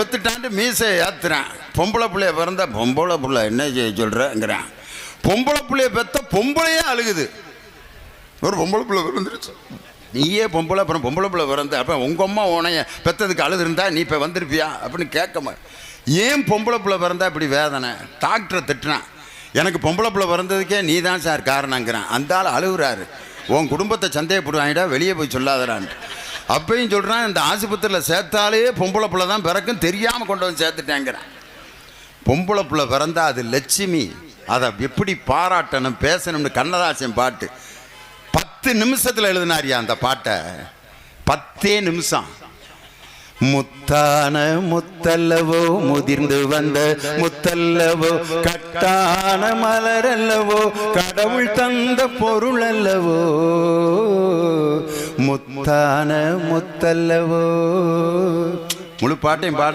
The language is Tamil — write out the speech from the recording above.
பெத்துட்டான்ட்டு மீசை ஏத்துறான். பொம்பளை பிள்ளைய பிறந்த பொம்பளை பிள்ளை என்ன செய்ய சொல்கிறேங்கிறான். பொம்பளை பிள்ளைய பெத்த பொம்பளையே அழுகுது. ஒரு பொம்பளை பிள்ளை பிறந்துருச்சு, நீயே பொம்பளை, அப்புறம் பொம்பளை பிள்ளை பிறந்த, அப்போ உங்கள் அம்மா உனைய பெற்றதுக்கு அழுது இருந்தா நீ இப்போ வந்திருப்பியா அப்படின்னு கேட்க. ஏன் பொம்பளை பிள்ளை பிறந்தா இப்படி வேதனை? டாக்டரை திட்டினான். எனக்கு பொம்பளை பிள்ளை பிறந்ததுக்கே நீ தான் சார் காரணங்கிறான். அந்த ஆள் அழுகுறாரு. உன் குடும்பத்தை சந்தேகப்படுவாங்கடா, வெளியே போய் சொல்லாதடான்ட்டு. அப்பையும் சொல்கிறான், இந்த ஆஸ்பத்திரியில் சேர்த்தாலே பொம்பளை பிள்ளை தான் பிறக்கும், தெரியாமல் கொண்டு வந்து சேர்த்துட்டேங்கிறான். பொம்பளை பிள்ளை பிறந்தா அது லட்சுமி, அதை எப்படி பாராட்டணும் பேசணும்னு கண்ணதாசன் பாட்டு 10 நிமிஷத்தில் எழுதினாரியா அந்த பாட்டை. 10 நிமிஷம். முத்தான முத்தல்லவோ, முதிர்ந்து வந்த முத்தல்லவோ, கட்டான மலரல்லவோ, கடவுள் தந்த பொருள் அல்லவோ, முத்தான முத்தல்லவோ. முழு பாட்டையும் பாட